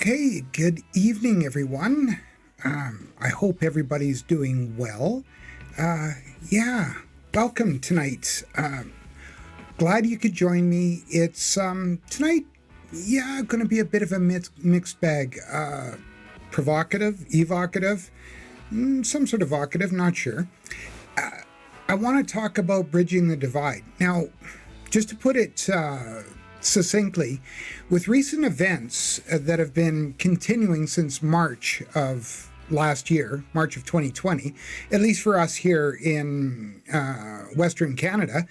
Hey, good evening, everyone. I hope everybody's doing well. Uh, yeah, welcome tonight. Glad you could join me. It's tonight. Yeah, going to be a bit of a mixed bag. Provocative, evocative, some sort of vocative. Not sure. I want to talk about bridging the divide. Now, just to put it succinctly, with recent events that have been continuing since March of last year, March of 2020, at least for us here in Western Canada,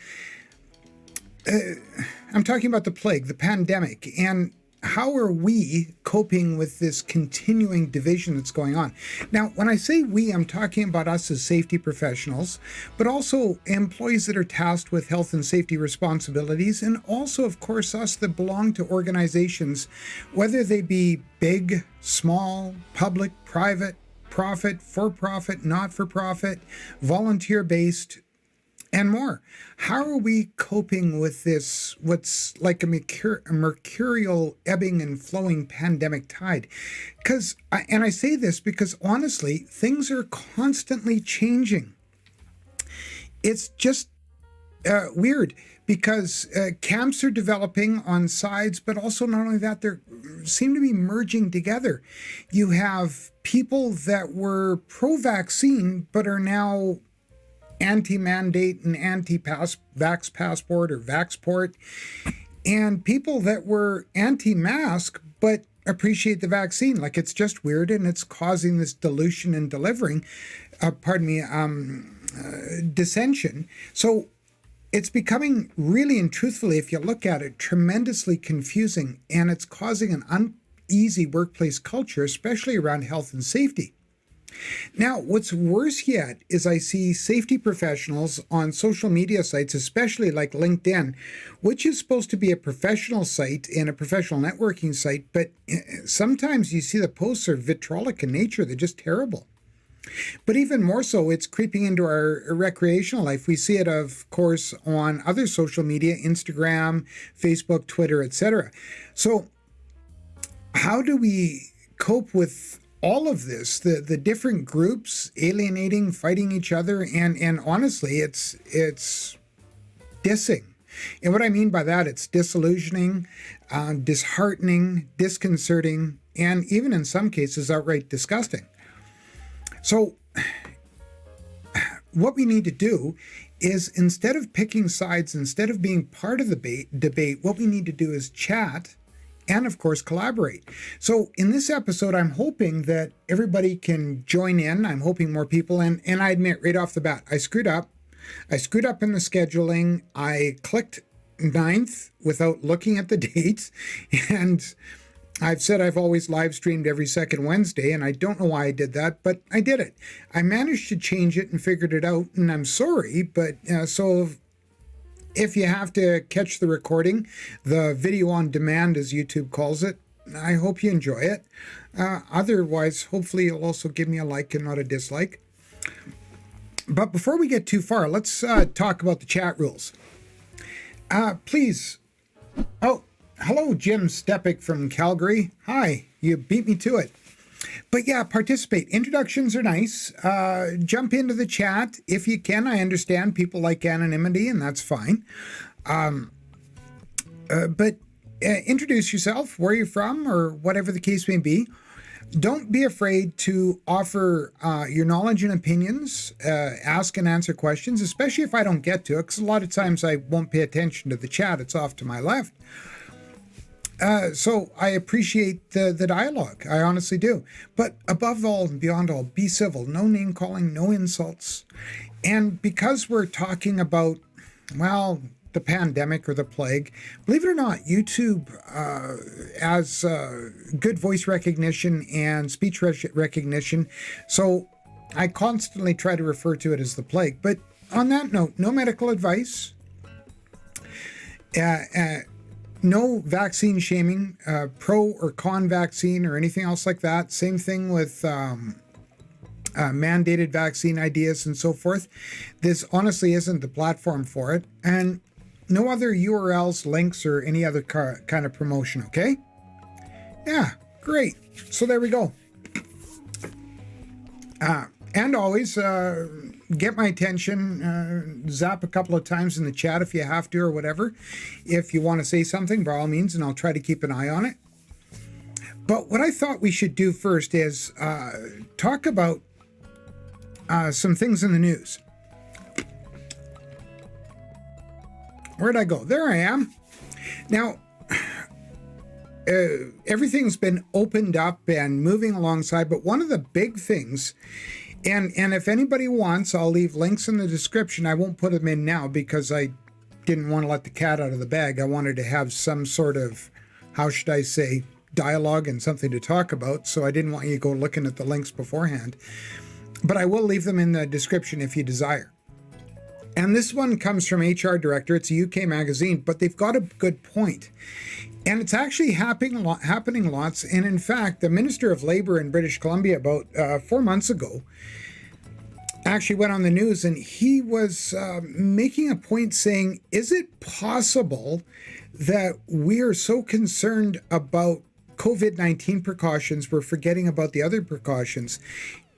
I'm talking about the plague, the pandemic, and how are we coping with this continuing division that's going on? Now, when I say we, I'm talking about us as safety professionals, but also employees that are tasked with health and safety responsibilities, and also, of course, us that belong to organizations, whether they be big, small, public, private, profit, for-profit, not-for-profit, volunteer-based, and more. How are we coping with this, what's like a mercurial ebbing and flowing pandemic tide? And I say this because honestly, things are constantly changing. It's just weird because camps are developing on sides, but also not only that, they seem to be merging together. You have people that were pro-vaccine, but are now anti-mandate and anti-vax passport or vaxport, and people that were anti-mask but appreciate the vaccine. Like, it's just weird, and it's causing this dilution and dissension. So it's becoming really and truthfully, if you look at it, tremendously confusing, and it's causing an uneasy workplace culture, especially around health and safety. Now, what's worse yet is I see safety professionals on social media sites, especially like LinkedIn, which is supposed to be a professional site and a professional networking site, but sometimes you see the posts are vitriolic in nature. They're just terrible. But even more so, it's creeping into our recreational life. We see it, of course, on other social media, Instagram, Facebook, Twitter, etc. So how do we cope with all of this, the different groups alienating, fighting each other, and honestly, it's dissing. And what I mean by that, it's disillusioning, disheartening, disconcerting, and even in some cases, outright disgusting. So what we need to do is, instead of picking sides, instead of being part of the debate, what we need to do is chat and, of course, collaborate. So in this episode, I'm hoping that everybody can join in. I'm hoping more people, and I admit right off the bat, I screwed up. I screwed up in the scheduling. I clicked 9th without looking at the dates, and I've said I've always live streamed every second Wednesday, and I don't know why I did that, but I did it. I managed to change it and figured it out, and I'm sorry, but so if you have to catch the recording, the video on demand, as YouTube calls it, I hope you enjoy it. Otherwise, hopefully you'll also give me a like and not a dislike. But before we get too far, let's talk about the chat rules. Please. Oh, hello, Jim Stepik from Calgary. Hi, you beat me to it. But yeah, participate. Introductions are nice. Jump into the chat if you can. I understand people like anonymity, and that's fine. But introduce yourself, where you're from, or whatever the case may be. Don't be afraid to offer your knowledge and opinions, ask and answer questions, especially if I don't get to it, because a lot of times I won't pay attention to the chat. It's off to my left. So I appreciate the dialogue. I honestly do. But above all and beyond all, be civil. No name calling, no insults. And because we're talking about, well, the pandemic or the plague, believe it or not, YouTube has good voice recognition and speech recognition. So I constantly try to refer to it as the plague. But on that note, no medical advice. No vaccine shaming, pro or con vaccine or anything else like that. Same thing with mandated vaccine ideas and so forth. This honestly isn't the platform for it. And no other URLs, links, or any other kind of promotion, okay? Yeah, Great. So there we go. And always get my attention, zap a couple of times in the chat if you have to or whatever. If you want to say something, by all means, and I'll try to keep an eye on it. But what I thought we should do first is talk about some things in the news. Where'd I go? There I am. Now, everything's been opened up and moving alongside, but one of the big things, and if anybody wants, I'll leave links in the description. I won't put them in now because I didn't want to let the cat out of the bag. I wanted to have some sort of, how should I say, dialogue and something to talk about, so I didn't want you to go looking at the links beforehand. But I will leave them in the description if you desire. And this one comes from HR Director. It's a UK magazine, but they've got a good point. And it's actually happening lots. And in fact, the Minister of Labour in British Columbia about 4 months ago actually went on the news, and he was making a point saying, is it possible that we are so concerned about COVID-19 precautions, we're forgetting about the other precautions?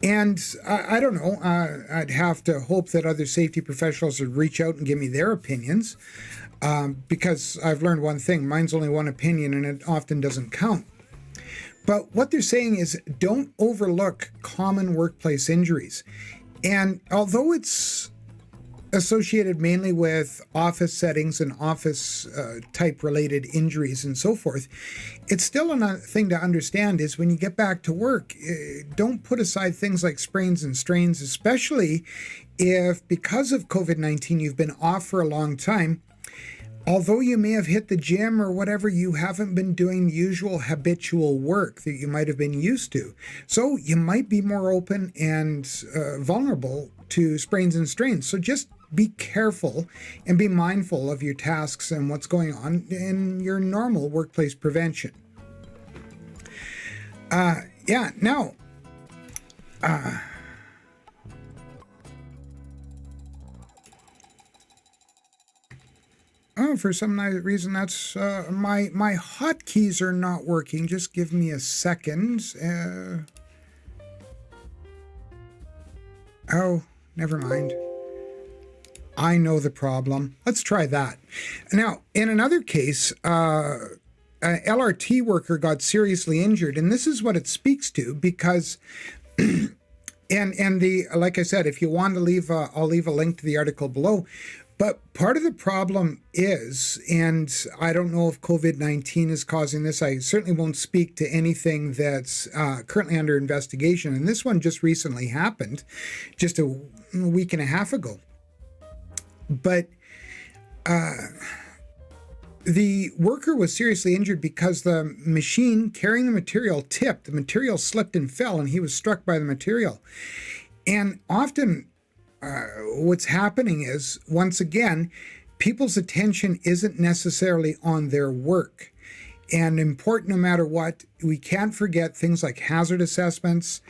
And I don't know, I'd have to hope that other safety professionals would reach out and give me their opinions, because I've learned one thing: mine's only one opinion and it often doesn't count. But what they're saying is, don't overlook common workplace injuries. And although it's associated mainly with office settings and office type related injuries and so forth, it's still another thing to understand is when you get back to work, don't put aside things like sprains and strains, especially if because of COVID-19 you've been off for a long time. Although you may have hit the gym or whatever, you haven't been doing the usual habitual work that you might have been used to. So you might be more open and vulnerable to sprains and strains. So just be careful and be mindful of your tasks and what's going on in your normal workplace prevention. Now, for some reason, that's my hotkeys are not working. Just give me a second. Oh, never mind. I know the problem. Let's try that. Now, in another case, an LRT worker got seriously injured, and this is what it speaks to because, and the like I said, if you want to leave, I'll leave a link to the article below. But part of the problem is, and I don't know if COVID-19 is causing this, I certainly won't speak to anything that's currently under investigation, and this one just recently happened, just a week and a half ago. But the worker was seriously injured because the machine carrying the material tipped. The material slipped and fell, and he was struck by the material. And often what's happening is, once again, people's attention isn't necessarily on their work. And important no matter what, we can't forget things like hazard assessments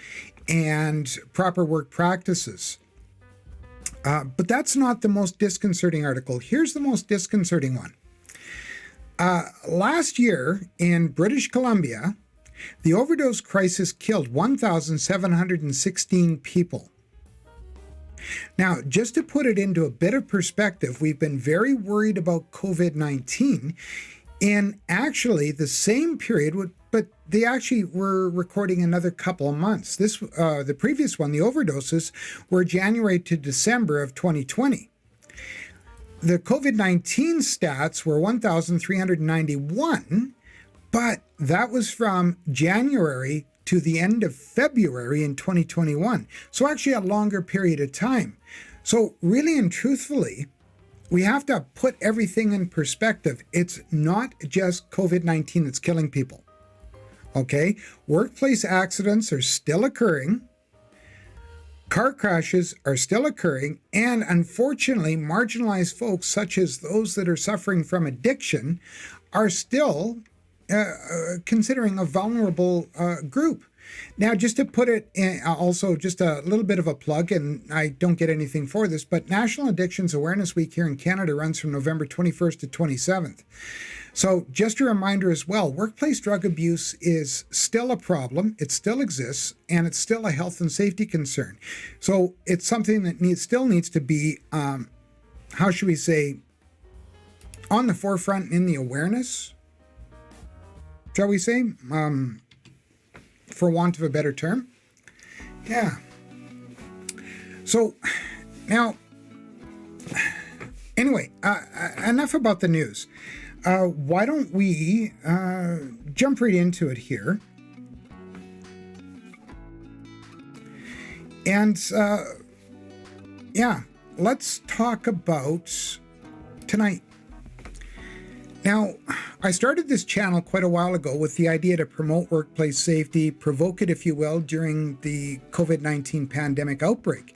and proper work practices. But that's not the most disconcerting article. Here's the most disconcerting one. Last year in British Columbia, the overdose crisis killed 1,716 people. Now, just to put it into a bit of perspective, we've been very worried about COVID-19 in actually the same period, but they actually were recording another couple of months. The previous one, the overdoses, were January to December of 2020. The COVID-19 stats were 1,391, but that was from January to the end of February in 2021. So actually a longer period of time. So really and truthfully, we have to put everything in perspective. It's not just COVID-19 that's killing people. Okay? Workplace accidents are still occurring. Car crashes are still occurring. And unfortunately, marginalized folks, such as those that are suffering from addiction, are still considering a vulnerable group. Now, just to put it in, also just a little bit of a plug, and I don't get anything for this, but National Addictions Awareness Week here in Canada runs from November 21st to 27th. So just a reminder as well, workplace drug abuse is still a problem. It still exists, and it's still a health and safety concern. So it's something that still needs to be, how should we say, on the forefront in the awareness, shall we say, for want of a better term. Yeah. So now, anyway, enough about the news. Why don't we jump right into it here? And yeah, let's talk about tonight. Now, I started this channel quite a while ago with the idea to promote workplace safety, provoke it, if you will, during the COVID-19 pandemic outbreak.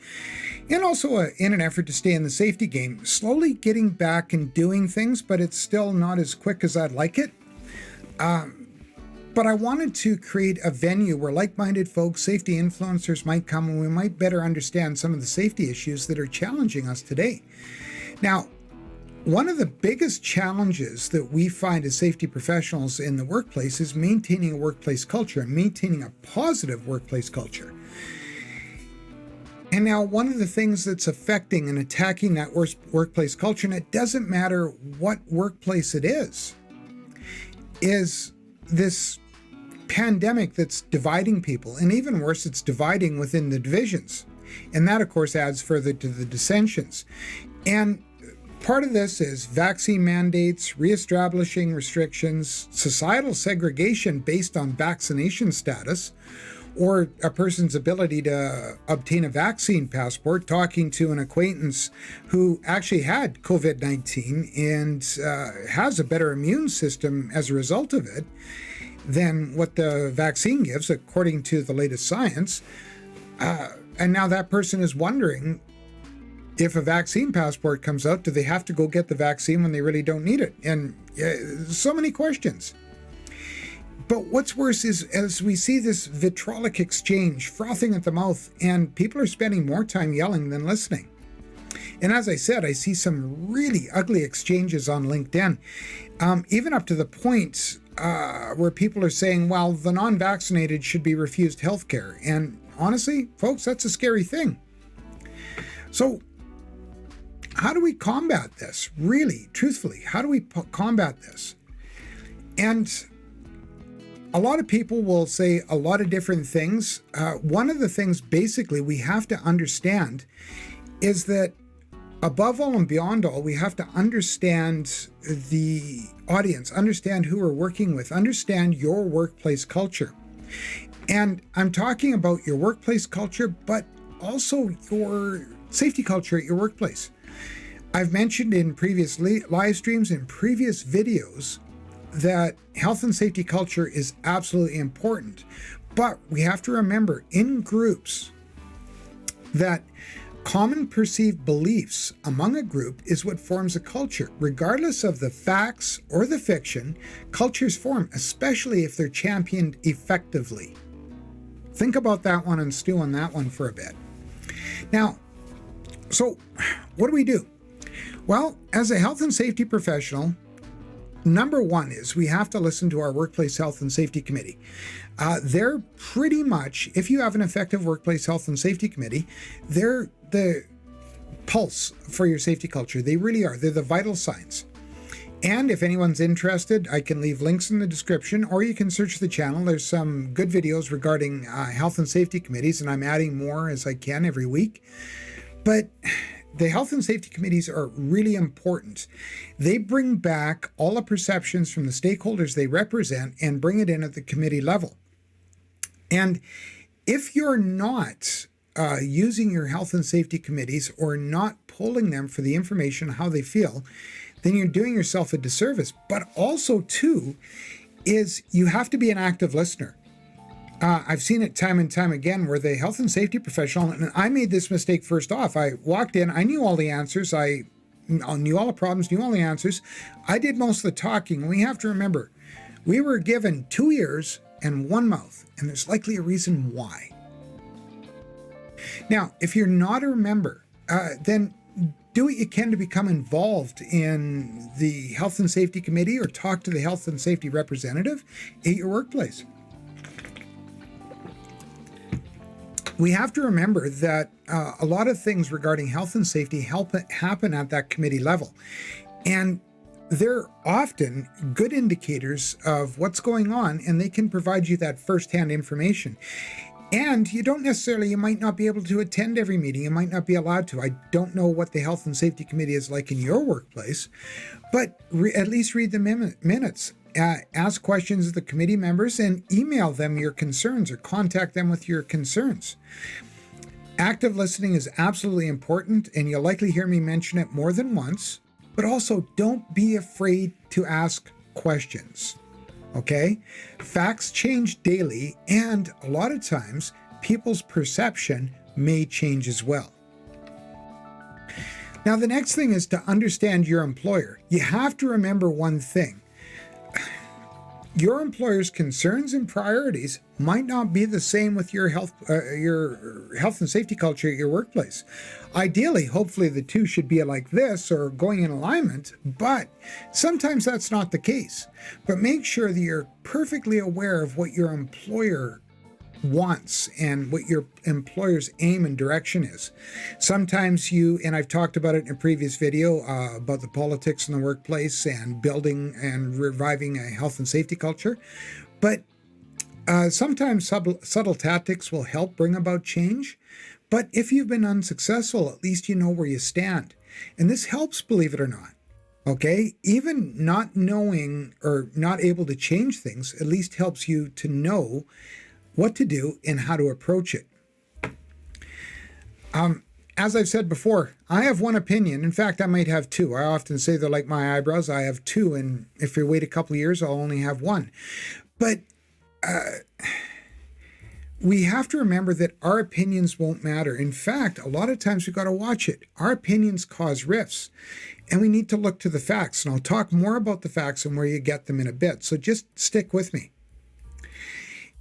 And also in an effort to stay in the safety game, slowly getting back and doing things, but it's still not as quick as I'd like it. But I wanted to create a venue where like-minded folks, safety influencers might come, and we might better understand some of the safety issues that are challenging us today. Now, one of the biggest challenges that we find as safety professionals in the workplace is maintaining a workplace culture and maintaining a positive workplace culture. And now one of the things that's affecting and attacking that workplace culture, and it doesn't matter what workplace it is this pandemic that's dividing people. And even worse, it's dividing within the divisions. And that, of course, adds further to the dissensions. And part of this is vaccine mandates, reestablishing restrictions, societal segregation based on vaccination status, or a person's ability to obtain a vaccine passport. Talking to an acquaintance who actually had COVID-19 and has a better immune system as a result of it than what the vaccine gives, according to the latest science. And now that person is wondering, if a vaccine passport comes out, do they have to go get the vaccine when they really don't need it? And so many questions. But what's worse is, as we see this vitriolic exchange, frothing at the mouth, and people are spending more time yelling than listening. And as I said, I see some really ugly exchanges on LinkedIn, even up to the point where people are saying, well, the non-vaccinated should be refused health care. And honestly, folks, that's a scary thing. So how do we combat this? Really, truthfully, how do we combat this? And a lot of people will say a lot of different things. One of the things basically we have to understand is that above all and beyond all, we have to understand the audience, understand who we're working with, understand your workplace culture. And I'm talking about your workplace culture, but also your safety culture at your workplace. I've mentioned in previous live streams and previous videos that health and safety culture is absolutely important. But we have to remember in groups that common perceived beliefs among a group is what forms a culture. Regardless of the facts or the fiction, cultures form, especially if they're championed effectively. Think about that one and stew on that one for a bit. Now, so what do? Well, as a health and safety professional, number one is we have to listen to our workplace health and safety committee. They're pretty much, if you have an effective workplace health and safety committee, they're the pulse for your safety culture. They really are. They're the vital signs. And if anyone's interested, I can leave links in the description, or you can search the channel. There's some good videos regarding health and safety committees, and I'm adding more as I can every week. But the health and safety committees are really important. They bring back all the perceptions from the stakeholders they represent and bring it in at the committee level. And if you're not using your health and safety committees or not polling them for the information, how they feel, then you're doing yourself a disservice. But also, too, is you have to be an active listener. I've seen it time and time again where the health and safety professional, and I made this mistake first off. I walked in, I knew all the answers. I knew all the problems, knew all the answers. I did most of the talking. We have to remember, we were given 2 ears and 1 mouth, and there's likely a reason why. Now, if you're not a member, then do what you can to become involved in the Health and Safety Committee or talk to the Health and Safety representative at your workplace. We have to remember that a lot of things regarding health and safety happen at that committee level. And they're often good indicators of what's going on, and they can provide you that firsthand information. And you might not be able to attend every meeting. You might not be allowed to. I don't know what the Health and Safety Committee is like in your workplace, but at least read the minutes. Ask questions of the committee members and email them your concerns or contact them with your concerns. Active listening is absolutely important, and you'll likely hear me mention it more than once, but also don't be afraid to ask questions. Okay? Facts change daily, and a lot of times people's perception may change as well. Now, the next thing is to understand your employer. You have to remember one thing. Your employer's concerns and priorities might not be the same with your health and safety culture at your workplace. Ideally, hopefully the two should be like this or going in alignment, but sometimes that's not the case. But make sure that you're perfectly aware of what your employer wants and what your employer's aim and direction is. Sometimes and I've talked about it in a previous video about the politics in the workplace and building and reviving a health and safety culture, but sometimes subtle tactics will help bring about change. But if you've been unsuccessful, at least you know where you stand. And this helps, believe it or not. Okay? Even not knowing or not able to change things at least helps you to know what to do and how to approach it. As I've said before, I have one opinion. In fact, I might have two. I often say they're like my eyebrows. I have two, and if you wait a couple of years, I'll only have one. But we have to remember that our opinions won't matter. In fact, a lot of times we've got to watch it. Our opinions cause rifts, and we need to look to the facts. And I'll talk more about the facts and where you get them in a bit. So just stick with me.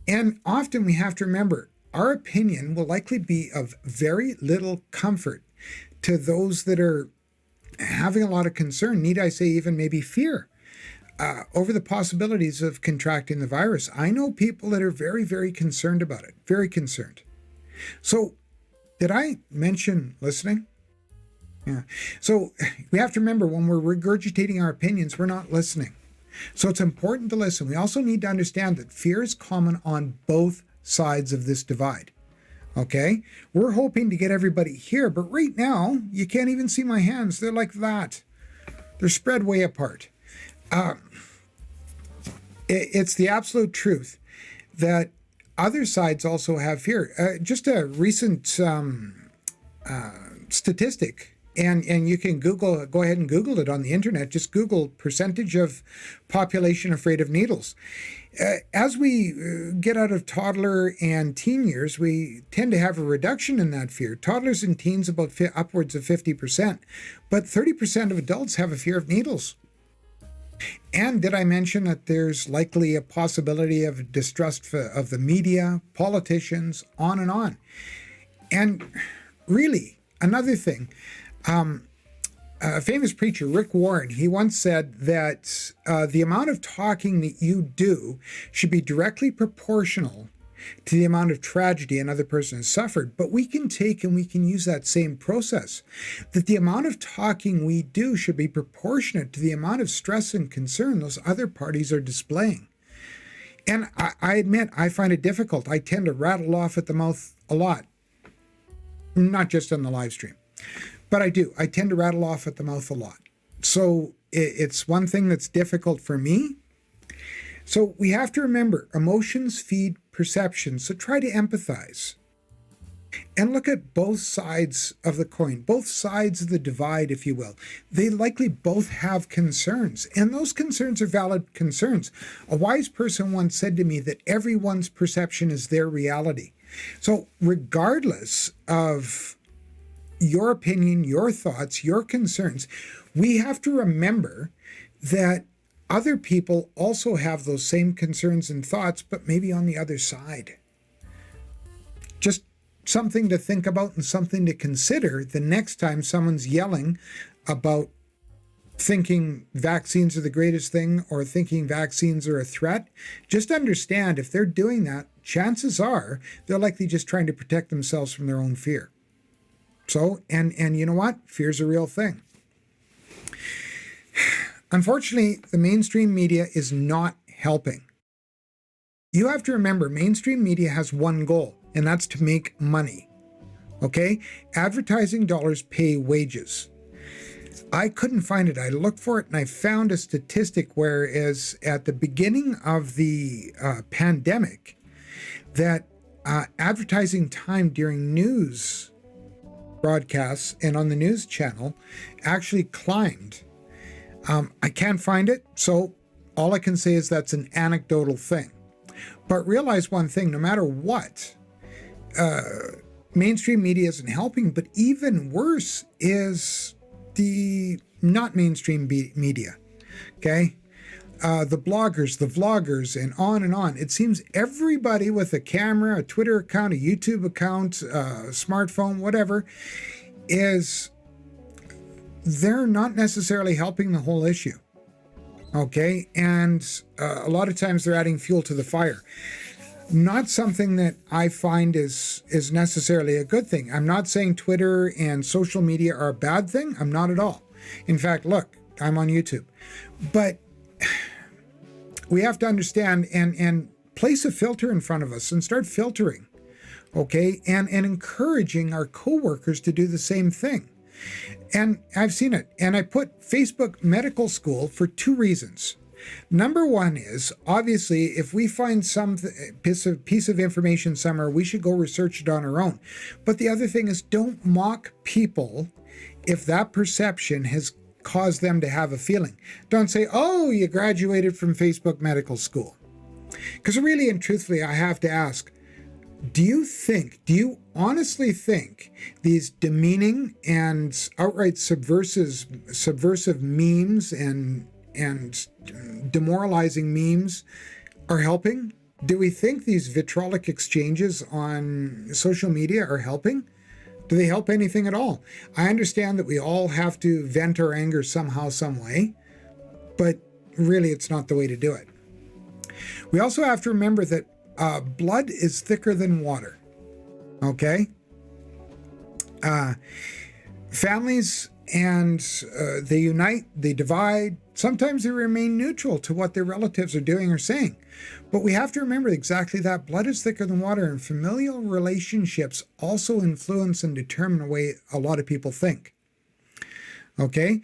And often we have to remember, our opinion will likely be of very little comfort to those that are having a lot of concern, need I say even maybe fear, over the possibilities of contracting the virus. I know people that are very, very concerned about it, very concerned. So did I mention listening? Yeah. So we have to remember, when we're regurgitating our opinions, we're not listening. So it's important to listen. We also need to understand that fear is common on both sides of this divide. Okay? We're hoping to get everybody here, but right now, you can't even see my hands. They're like that. They're spread way apart. It's the absolute truth that other sides also have fear. Just a recent statistic, and you can go ahead and Google it on the internet. Just Google percentage of population afraid of needles. As we get out of toddler and teen years, we tend to have a reduction in that fear. Toddlers and teens about upwards of 50%, but 30% of adults have a fear of needles. And did I mention that there's likely a possibility of distrust of the media, politicians, on and on? And really, another thing, a famous preacher, Rick Warren, he once said that the amount of talking that you do should be directly proportional to the amount of tragedy another person has suffered. But we can take and we can use that same process, that the amount of talking we do should be proportionate to the amount of stress and concern those other parties are displaying. And I admit, I find it difficult. I tend to rattle off at the mouth a lot, not just on the live stream. But I do. I tend to rattle off at the mouth a lot. So it's one thing that's difficult for me. So we have to remember, emotions feed perception. So try to empathize. And look at both sides of the coin, both sides of the divide, if you will. They likely both have concerns, and those concerns are valid concerns. A wise person once said to me that everyone's perception is their reality. So regardless of your opinion, your thoughts, your concerns, we have to remember that other people also have those same concerns and thoughts, but maybe on the other side. Just something to think about and something to consider the next time someone's yelling about thinking vaccines are the greatest thing or thinking vaccines are a threat. Just understand, if they're doing that, chances are they're likely just trying to protect themselves from their own fear. So, and you know what? Fear's a real thing. Unfortunately, the mainstream media is not helping. You have to remember, mainstream media has one goal, and that's to make money. Okay? Advertising dollars pay wages. I couldn't find it. I looked for it and I found a statistic whereas at the beginning of the pandemic, that advertising time during news broadcasts and on the news channel actually climbed. I can't find it, so all I can say is that's an anecdotal thing. But realize one thing, no matter what, mainstream media isn't helping, but even worse is the not mainstream media, okay? The bloggers, the vloggers, and on. It seems everybody with a camera, a Twitter account, a YouTube account, a smartphone, whatever, they're not necessarily helping the whole issue, okay? And a lot of times they're adding fuel to the fire. Not something that I find is necessarily a good thing. I'm not saying Twitter and social media are a bad thing. I'm not at all. In fact, look, I'm on YouTube. But we have to understand and place a filter in front of us and start filtering, okay? And encouraging our coworkers to do the same thing. And I've seen it. And I put Facebook Medical School for two reasons. Number one is, obviously, if we find some piece of information somewhere, we should go research it on our own. But the other thing is, don't mock people if that perception has caused them to have a feeling. Don't say, oh, you graduated from Facebook Medical School. Because really and truthfully, I have to ask, do you honestly think these demeaning and outright subversive memes and demoralizing memes are helping? Do we think these vitriolic exchanges on social media are helping? Do they help anything at all? I understand that we all have to vent our anger somehow, some way, but really it's not the way to do it. We also have to remember that blood is thicker than water, okay? Families and they unite, they divide. Sometimes they remain neutral to what their relatives are doing or saying. But we have to remember exactly that. Blood is thicker than water, and familial relationships also influence and determine the way a lot of people think. Okay?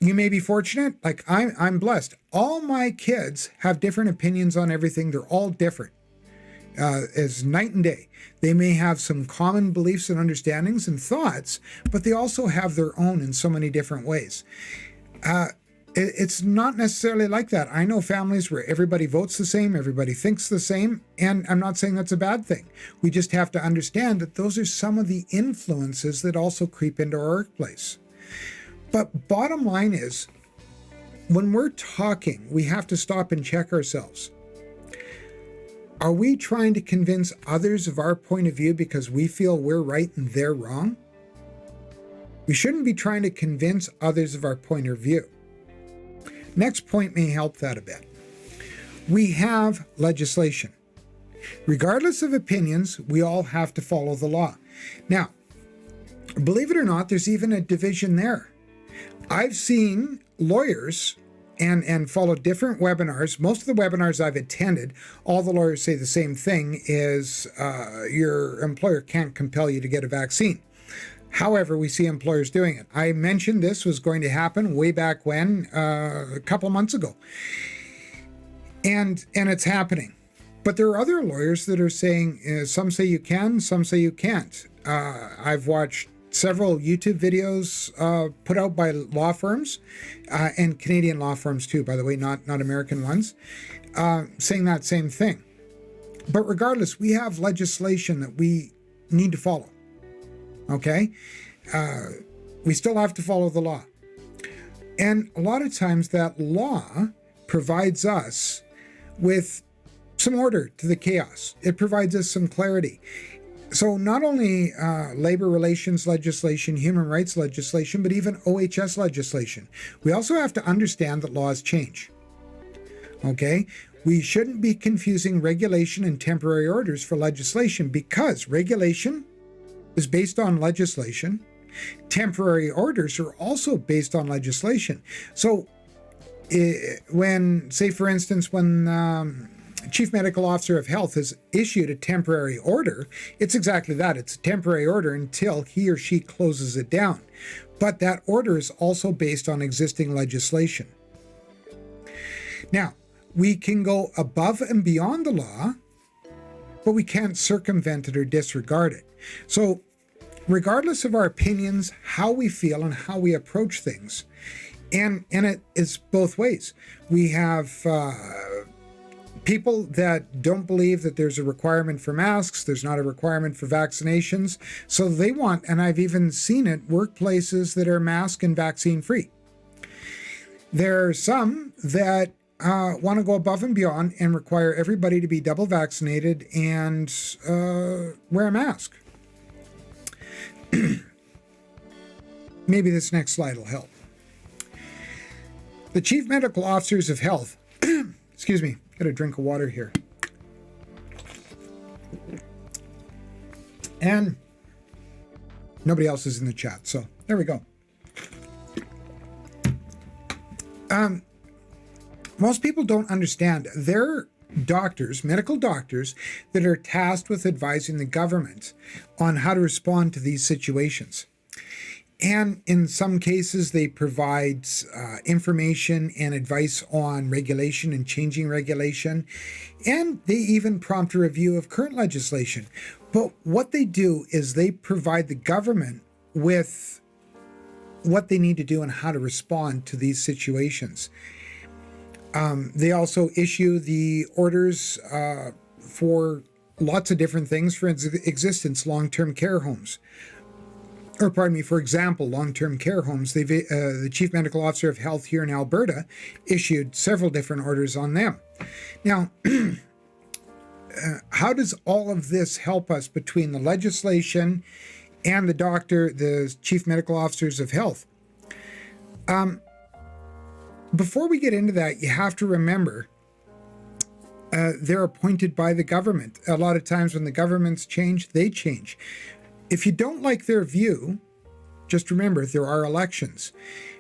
You may be fortunate, like I'm blessed. All my kids have different opinions on everything. They're all different. As night and day. They may have some common beliefs and understandings and thoughts, but they also have their own in so many different ways. It's not necessarily like that. I know families where everybody votes the same, everybody thinks the same, and I'm not saying that's a bad thing. We just have to understand that those are some of the influences that also creep into our workplace. But bottom line is, when we're talking, we have to stop and check ourselves. Are we trying to convince others of our point of view because we feel we're right and they're wrong? We shouldn't be trying to convince others of our point of view. Next point may help that a bit. We have legislation. Regardless of opinions, we all have to follow the law. Now, believe it or not, there's even a division there. I've seen lawyers and follow different webinars. Most of the webinars I've attended, all the lawyers say the same thing is your employer can't compel you to get a vaccine. However, we see employers doing it. I mentioned this was going to happen way back when, a couple months ago. And it's happening. But there are other lawyers that are saying, some say you can, some say you can't. I've watched several YouTube videos put out by law firms and Canadian law firms too, by the way, not American ones, saying that same thing. But regardless, we have legislation that we need to follow. Okay? We still have to follow the law. And a lot of times that law provides us with some order to the chaos. It provides us some clarity. So not only labor relations legislation, human rights legislation, but even OHS legislation. We also have to understand that laws change. Okay? We shouldn't be confusing regulation and temporary orders for legislation, because regulation is based on legislation. Temporary orders are also based on legislation. So when, say for instance, when Chief Medical Officer of Health has issued a temporary order, it's exactly that. It's a temporary order until he or she closes it down. But that order is also based on existing legislation. Now, we can go above and beyond the law, but we can't circumvent it or disregard it. So regardless of our opinions, how we feel and how we approach things, and it is both ways. We have people that don't believe that there's a requirement for masks, there's not a requirement for vaccinations, so they want, and I've even seen it, workplaces that are mask and vaccine free. There are some that want to go above and beyond and require everybody to be double vaccinated and wear a mask. Maybe this next slide will help. The Chief Medical Officers of Health, excuse me, get a drink of water here. And nobody else is in the chat, so there we go. Most people don't understand. They're doctors, medical doctors, that are tasked with advising the government on how to respond to these situations. And in some cases, they provide information and advice on regulation and changing regulation. And they even prompt a review of current legislation. But what they do is they provide the government with what they need to do and how to respond to these situations. They also issue the orders for lots of different things. For existence, long-term care homes. Or pardon me, for example, long-term care homes. The Chief Medical Officer of Health here in Alberta issued several different orders on them. Now, how does all of this help us between the legislation and the Chief Medical Officers of Health? Before we get into that, you have to remember they're appointed by the government. A lot of times when the governments change, they change. If you don't like their view, just remember there are elections.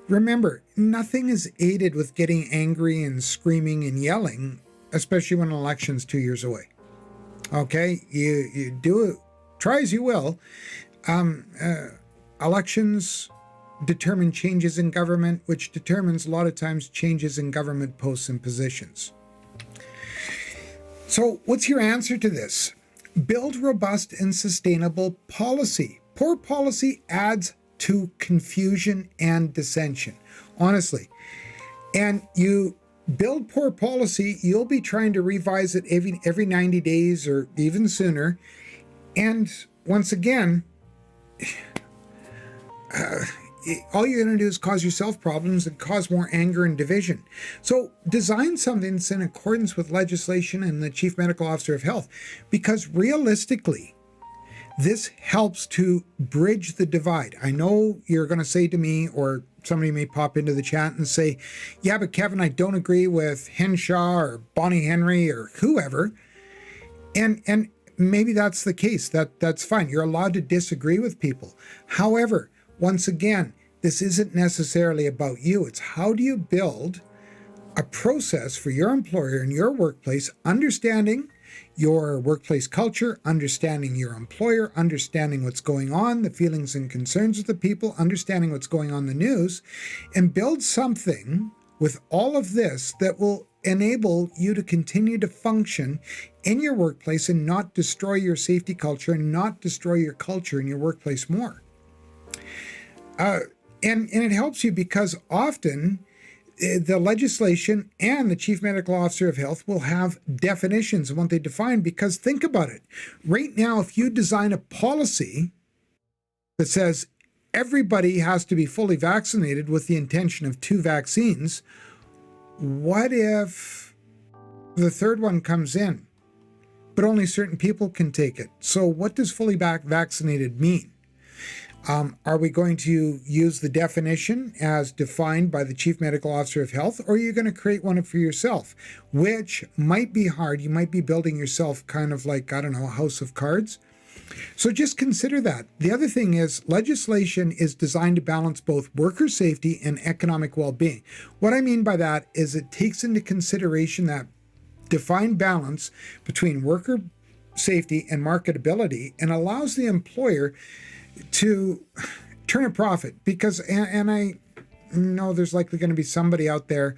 Remember, nothing is aided with getting angry and screaming and yelling, especially when an election's 2 years away. Okay, you do it, try as you will. Elections determine changes in government, which determines a lot of times changes in government posts and positions. So what's your answer to this? Build robust and sustainable policy. Poor policy adds to confusion and dissension, honestly. And you build poor policy, you'll be trying to revise it every 90 days or even sooner. And once again, all you're going to do is cause yourself problems and cause more anger and division. So design something that's in accordance with legislation and the Chief Medical Officer of Health, because realistically, this helps to bridge the divide. I know you're going to say to me, or somebody may pop into the chat and say, yeah, but Kevin, I don't agree with Henshaw or Bonnie Henry or whoever. And maybe that's the case. That's fine. You're allowed to disagree with people. However, once again, this isn't necessarily about you. It's how do you build a process for your employer and your workplace, understanding your workplace culture, understanding your employer, understanding what's going on, the feelings and concerns of the people, understanding what's going on in the news, and build something with all of this that will enable you to continue to function in your workplace and not destroy your safety culture and not destroy your culture in your workplace more. And it helps you because often the legislation and the Chief Medical Officer of Health will have definitions of what they define, because think about it. Right now, if you design a policy that says everybody has to be fully vaccinated with the intention of 2 vaccines, what if the third one comes in, but only certain people can take it. So what does fully vaccinated mean? Are we going to use the definition as defined by the Chief Medical Officer of Health, or are you going to create one for yourself, which might be hard? You might be building yourself kind of like, I don't know, a house of cards. So just consider that. The other thing is legislation is designed to balance both worker safety and economic well-being. What I mean by that is it takes into consideration that defined balance between worker safety and marketability and allows the employer to turn a profit. Because, and I know there's likely going to be somebody out there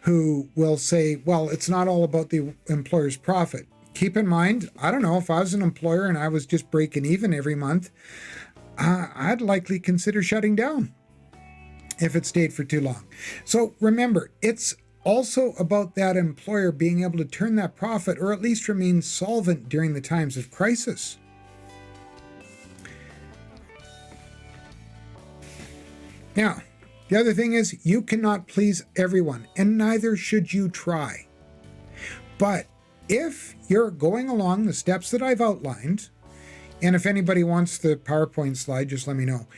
who will say, well, it's not all about the employer's profit. Keep in mind, I don't know, if I was an employer and I was just breaking even every month, I'd likely consider shutting down if it stayed for too long. So remember, it's also about that employer being able to turn that profit or at least remain solvent during the times of crisis. Now, the other thing is you cannot please everyone, and neither should you try. But if you're going along the steps that I've outlined, and if anybody wants the PowerPoint slide, just let me know.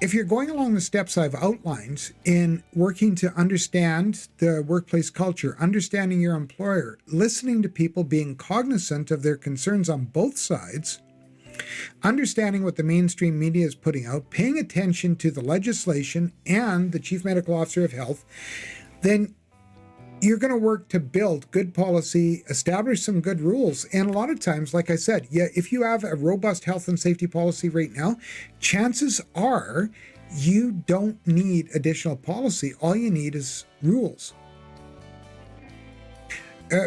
If you're going along the steps I've outlined in working to understand the workplace culture, understanding your employer, listening to people, being cognizant of their concerns on both sides, understanding what the mainstream media is putting out, paying attention to the legislation and the Chief Medical Officer of Health, then you're going to work to build good policy, establish some good rules. And a lot of times, like I said, if you have a robust health and safety policy right now, chances are you don't need additional policy. All you need is rules.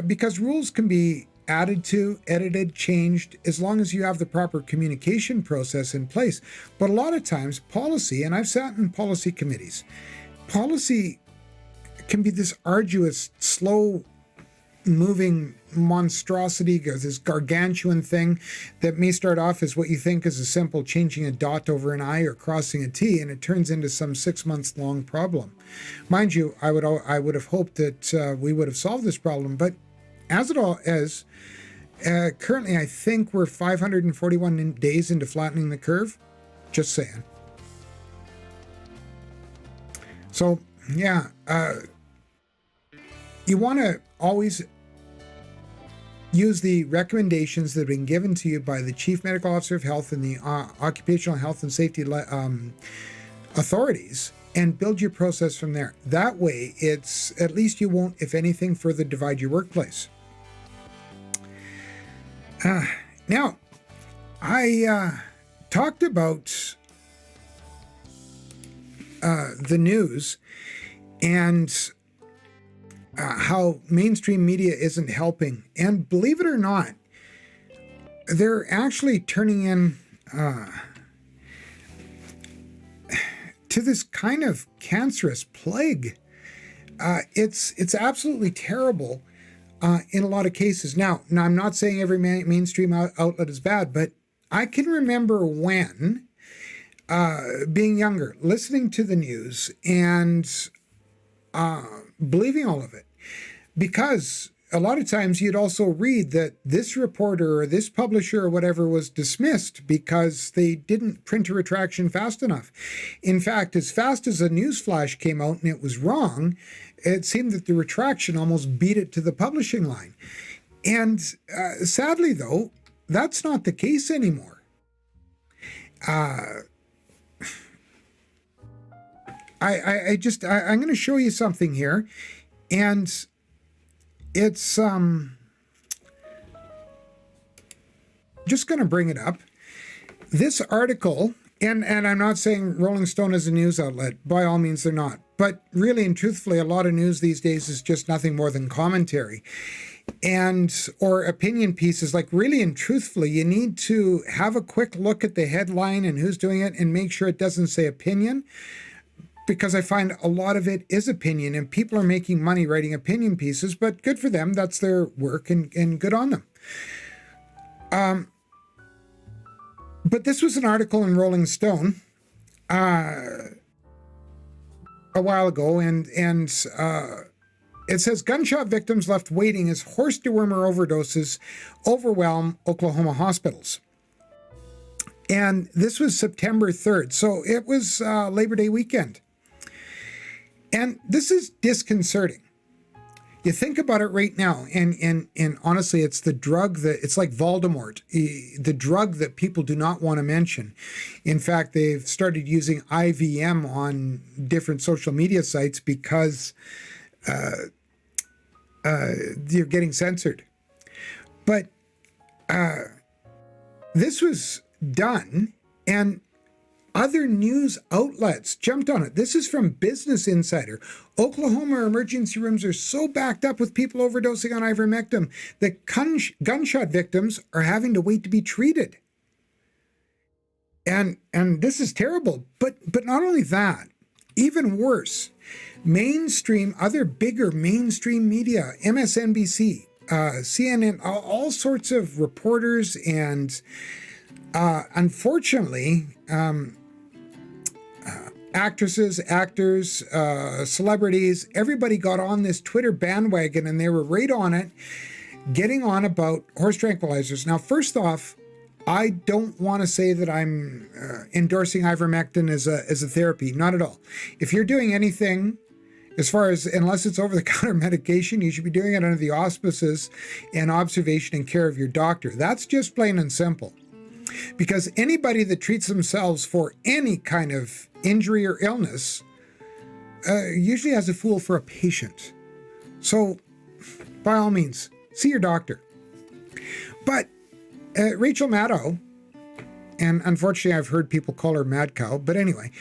Because rules can be added to, edited, changed, as long as you have the proper communication process in place. But a lot of times policy, and I've sat in policy committees, policy can be this arduous, slow moving monstrosity, this gargantuan thing that may start off as what you think is a simple changing a dot over an I or crossing a T, and it turns into some 6 months long problem. Mind you, I would have hoped that we would have solved this problem, but as it all is, currently I think we're 541 days into flattening the curve. Just saying. So yeah, you want to always use the recommendations that have been given to you by the Chief Medical Officer of Health and the Occupational Health and Safety authorities and build your process from there. That way, it's at least you won't, if anything, further divide your workplace. Now, I talked about the news and how mainstream media isn't helping. And believe it or not, they're actually turning in to this kind of cancerous plague. It's absolutely terrible in a lot of cases. Now I'm not saying every mainstream outlet is bad, but I can remember when, being younger, listening to the news and believing all of it, because a lot of times you'd also read that this reporter or this publisher or whatever was dismissed because they didn't print a retraction fast enough. In fact, as fast as a news flash came out and it was wrong, it seemed that the retraction almost beat it to the publishing line. And sadly, though, that's not the case anymore. I'm going to show you something here, and it's just going to bring it up. This article, and I'm not saying Rolling Stone is a news outlet. By all means, they're not. But really and truthfully, a lot of news these days is just nothing more than commentary or opinion pieces. Like, really and truthfully, you need to have a quick look at the headline and who's doing it and make sure it doesn't say opinion, because I find a lot of it is opinion and people are making money writing opinion pieces, but good for them. That's their work and good on them. But this was an article in Rolling Stone a while ago, and it says gunshot victims left waiting as horse dewormer overdoses overwhelm Oklahoma hospitals. And this was September 3rd, so it was Labor Day weekend. And this is disconcerting. You think about it right now, and honestly, it's the drug it's like Voldemort, the drug that people do not want to mention. In fact, they've started using IVM on different social media sites because you're getting censored. But this was done, and other news outlets jumped on it. This is from Business Insider. Oklahoma emergency rooms are so backed up with people overdosing on ivermectin that gunshot victims are having to wait to be treated. And this is terrible. But not only that, even worse, other bigger mainstream media, MSNBC, CNN, all sorts of reporters and unfortunately, actresses, actors, celebrities, everybody got on this Twitter bandwagon and they were right on it, getting on about horse tranquilizers. Now, first off, I don't want to say that I'm endorsing ivermectin as a therapy. Not at all. If you're doing anything, unless it's over-the-counter medication, you should be doing it under the auspices and observation and care of your doctor. That's just plain and simple. Because anybody that treats themselves for any kind of injury or illness usually has a fool for a patient. So, by all means, see your doctor. But Rachel Maddow, and unfortunately I've heard people call her Mad Cow, but anyway,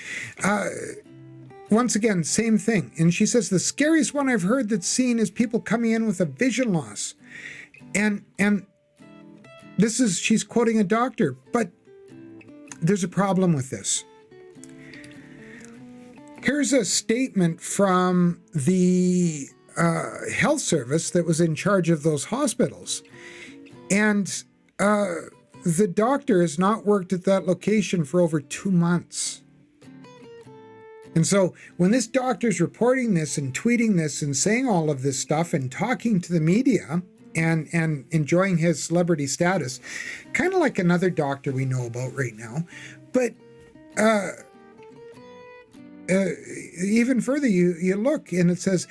once again, same thing. And she says, the scariest one I've heard that's seen is people coming in with a vision loss. And she's quoting a doctor, but there's a problem with this. Here's a statement from the health service that was in charge of those hospitals. And the doctor has not worked at that location for over 2 months. And so when this doctor's reporting this and tweeting this and saying all of this stuff and talking to the media and enjoying his celebrity status, kind of like another doctor we know about right now. But even further, you look and it says,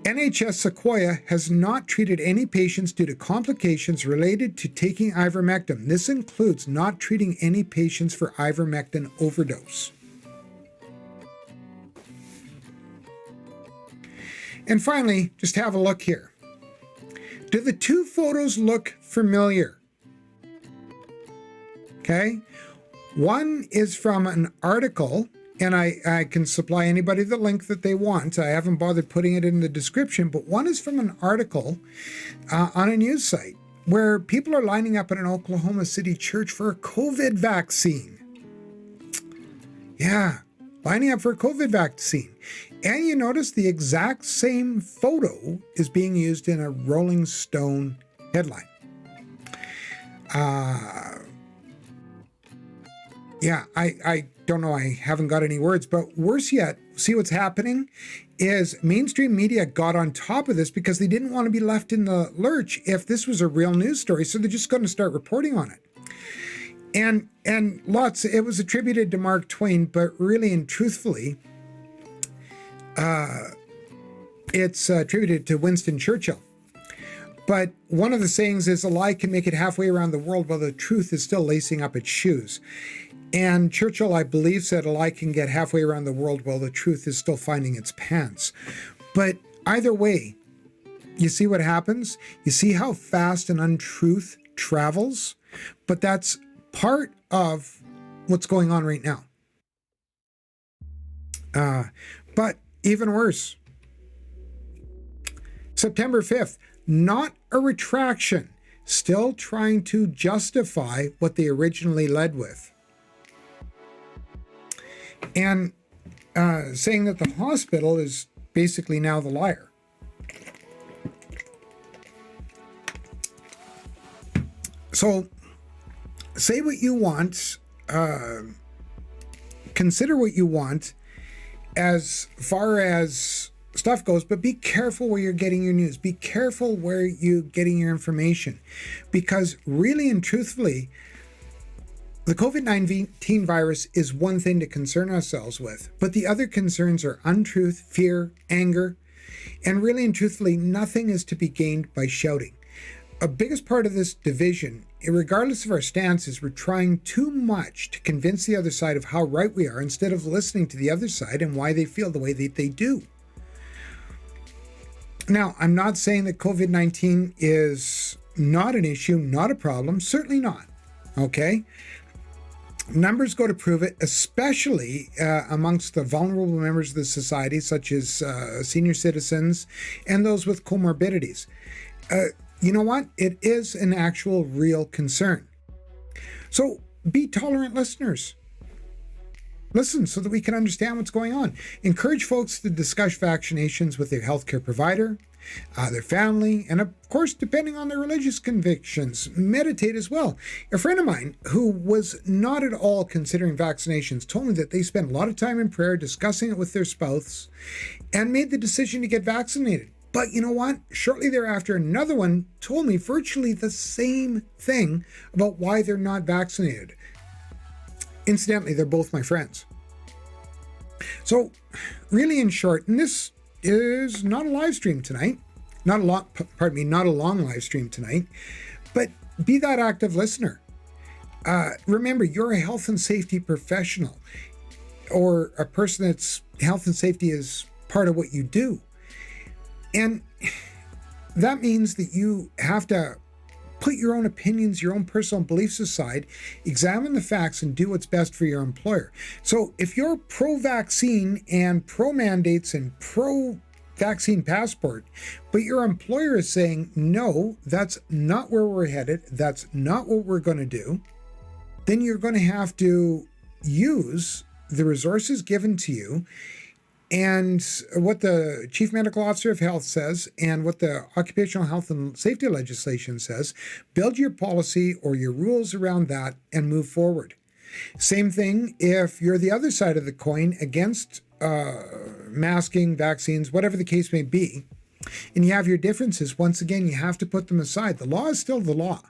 NHS Sequoia has not treated any patients due to complications related to taking ivermectin. This includes not treating any patients for ivermectin overdose. And finally, just have a look here. Do the two photos look familiar? Okay. One is from an article, and I can supply anybody the link that they want. I haven't bothered putting it in the description, but one is from an article on a news site where people are lining up at an Oklahoma City church for a COVID vaccine. Yeah, lining up for a COVID vaccine. And you notice the exact same photo is being used in a Rolling Stone headline. Yeah, I don't know. I haven't got any words, but worse yet, see what's happening is mainstream media got on top of this because they didn't want to be left in the lurch if this was a real news story. So they're just going to start reporting on it. And it was attributed to Mark Twain, but really and truthfully, it's attributed to Winston Churchill. But one of the sayings is a lie can make it halfway around the world while the truth is still lacing up its shoes. And Churchill, I believe, said a lie can get halfway around the world while the truth is still finding its pants. But either way, you see what happens? You see how fast an untruth travels? But that's part of what's going on right now. But even worse, September 5th, not a retraction, still trying to justify what they originally led with. And saying that the hospital is basically now the liar. So say what you want, consider what you want as far as stuff goes, but be careful where you're getting your news. Be careful where you're getting your information, because really and truthfully, the COVID-19 virus is one thing to concern ourselves with, but the other concerns are untruth, fear, anger, and really and truthfully, nothing is to be gained by shouting. A biggest part of this division, regardless of our stance, is we're trying too much to convince the other side of how right we are instead of listening to the other side and why they feel the way that they do. Now, I'm not saying that COVID-19 is not an issue, not a problem, certainly not, okay? Numbers go to prove it, especially amongst the vulnerable members of the society, such as senior citizens and those with comorbidities. You know what? It is an actual real concern. So be tolerant listeners. Listen so that we can understand what's going on. Encourage folks to discuss vaccinations with their healthcare provider, their family, and of course, depending on their religious convictions, meditate as well. A friend of mine who was not at all considering vaccinations told me that they spent a lot of time in prayer discussing it with their spouse and made the decision to get vaccinated. But you know what? Shortly thereafter, another one told me virtually the same thing about why they're not vaccinated. Incidentally, they're both my friends. So really in short, and this is not a live stream tonight, not a long live stream tonight, but be that active listener. Remember, you're a health and safety professional, or a person that's health and safety is part of what you do. And that means that you have to put your own opinions, your own personal beliefs aside, examine the facts, and do what's best for your employer. So if you're pro-vaccine and pro-mandates and pro-vaccine passport, but your employer is saying, no, that's not where we're headed, that's not what we're going to do, then you're going to have to use the resources given to you and what the Chief Medical Officer of Health says and what the Occupational Health and Safety legislation says. Build your policy or your rules around that and move forward. Same thing if you're the other side of the coin against masking, vaccines, whatever the case may be, and you have your differences. Once again, you have to put them aside. The law is still the law.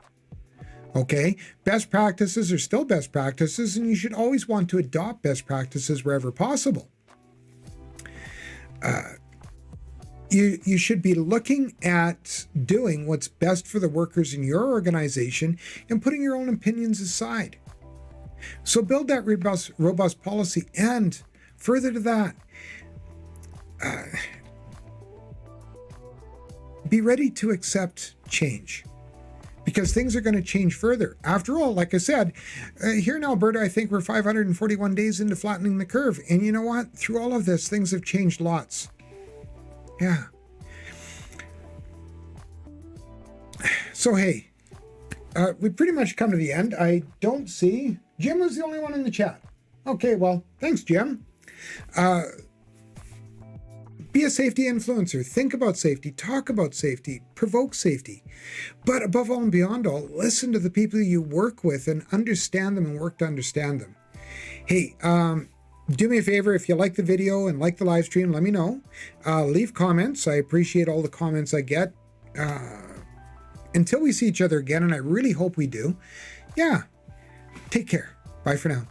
Okay? Best practices are still best practices, and you should always want to adopt best practices wherever possible. You should be looking at doing what's best for the workers in your organization and putting your own opinions aside. So build that robust policy, and further to that, be ready to accept change, because things are going to change further. After all, like I said, here in Alberta, I think we're 541 days into flattening the curve. And you know what? Through all of this, things have changed lots. Yeah. So, hey, we pretty much come to the end. I don't see... Jim was the only one in the chat. Okay, well, thanks, Jim. Be a safety influencer. Think about safety. Talk about safety. Provoke safety. But above all and beyond all, listen to the people you work with and understand them and work to understand them. Hey, do me a favor, if you like the video and like the live stream, let me know. Leave comments. I appreciate all the comments I get. Until we see each other again, and I really hope we do. Yeah. Take care. Bye for now.